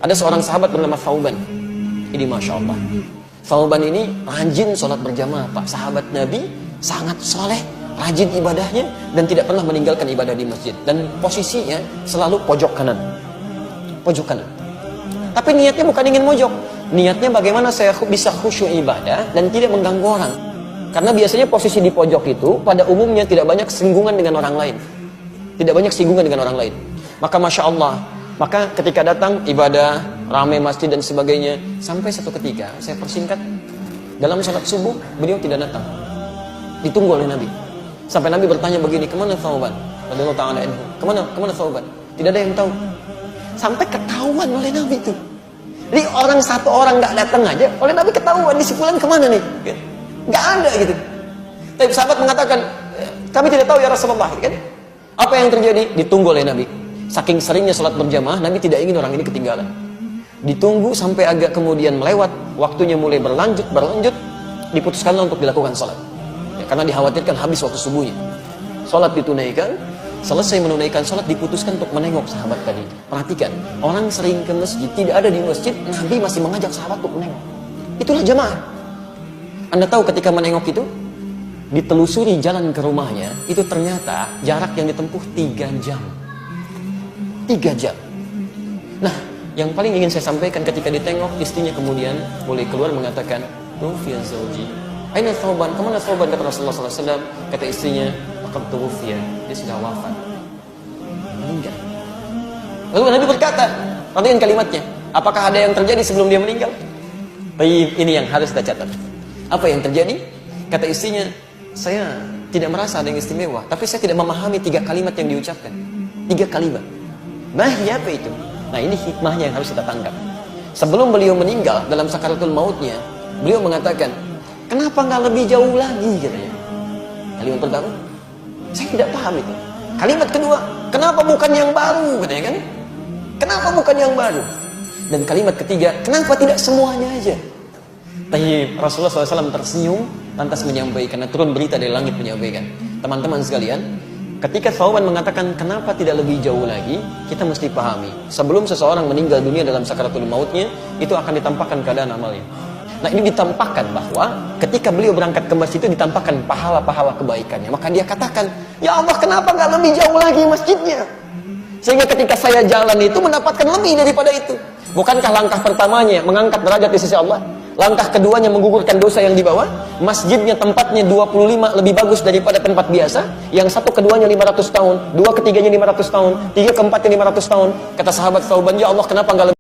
Ada seorang sahabat bernama Thauban. Ini Masya Allah. Thauban ini rajin sholat berjamaah, Pak. Sahabat Nabi, sangat soleh, rajin ibadahnya, dan tidak pernah meninggalkan ibadah di masjid. Dan posisinya selalu pojok kanan. Pojok kanan. Tapi niatnya bukan ingin mojok. Niatnya bagaimana saya bisa khusyuk ibadah dan tidak mengganggu orang. Karena biasanya posisi di pojok itu pada umumnya tidak banyak singgungan dengan orang lain. Tidak banyak singgungan dengan orang lain. Maka Masya Allah, maka ketika datang ibadah, ramai masjid dan sebagainya, sampai satu ketika, saya persingkat, dalam sholat subuh, beliau tidak datang. Ditunggu oleh Nabi. Sampai Nabi bertanya begini, kemana Thauban? Radhiyallahu ta'ala anhu. Kemana Thauban? Tidak ada yang tahu. Sampai ketahuan oleh Nabi itu. Jadi satu orang nggak datang aja, oleh Nabi ketahuan, di sebulan kemana nih? Nggak ada gitu. Tapi sahabat mengatakan, kami tidak tahu ya Rasulullah, kan? Apa yang terjadi? Ditunggu oleh Nabi. Saking seringnya sholat berjamaah, Nabi tidak ingin orang ini ketinggalan. Ditunggu sampai agak kemudian melewat, waktunya mulai berlanjut, diputuskanlah untuk dilakukan sholat. Ya, karena dikhawatirkan habis waktu subuhnya. Sholat ditunaikan, selesai menunaikan sholat, diputuskan untuk menengok sahabat tadi. Perhatikan, orang sering ke masjid, tidak ada di masjid, Nabi masih mengajak sahabat untuk menengok. Itulah jamaah. Anda tahu ketika menengok itu, ditelusuri jalan ke rumahnya, itu ternyata jarak yang ditempuh 3 jam. 3 jam. Nah, yang paling ingin saya sampaikan ketika ditengok, istrinya kemudian mulai keluar mengatakan, Tuwfiya zawji. Aina Thauban? Kemana Thauban? Kata Rasulullah SAW. Kata istrinya, Laqad tuwfiya. Dia sudah wafat. Meninggal. Lalu Nabi berkata, perhatikan kalimatnya, apakah ada yang terjadi sebelum dia meninggal? Baik, ini yang harus kita catat. Apa yang terjadi? Kata istrinya, saya tidak merasa ada yang istimewa, tapi saya tidak memahami 3 kalimat yang diucapkan. 3 kalimat. Apa itu? Nah, ini hikmahnya yang harus kita tangkap. Sebelum beliau meninggal dalam sakaratul mautnya, beliau mengatakan, kenapa nggak lebih jauh lagi, katanya. Kalimat pertama, saya tidak paham itu. Kalimat kedua, kenapa bukan yang baru, katanya kan? Kenapa bukan yang baru? Dan kalimat ketiga, kenapa tidak semuanya aja? Tapi Rasulullah SAW tersenyum, lantas menyampaikan, turun berita dari langit menyampaikan, teman-teman sekalian, ketika Thauban mengatakan kenapa tidak lebih jauh lagi, kita mesti pahami, sebelum seseorang meninggal dunia dalam sakaratul mautnya, itu akan ditampakkan keadaan amalnya. Nah, ini ditampakkan bahwa ketika beliau berangkat ke masjid itu ditampakkan pahala-pahala kebaikannya. Maka dia katakan, ya Allah, kenapa nggak lebih jauh lagi masjidnya? Sehingga ketika saya jalan itu mendapatkan lebih daripada itu. Bukankah langkah pertamanya mengangkat derajat di sisi Allah? Langkah keduanya menggugurkan dosa yang di bawah. Masjidnya tempatnya 25 lebih bagus daripada tempat biasa. Yang satu keduanya 500 tahun, 2 ketiganya 500 tahun, 3 keempatnya 500 tahun. Kata sahabat Thauban, ya Allah, kenapa nggak lebih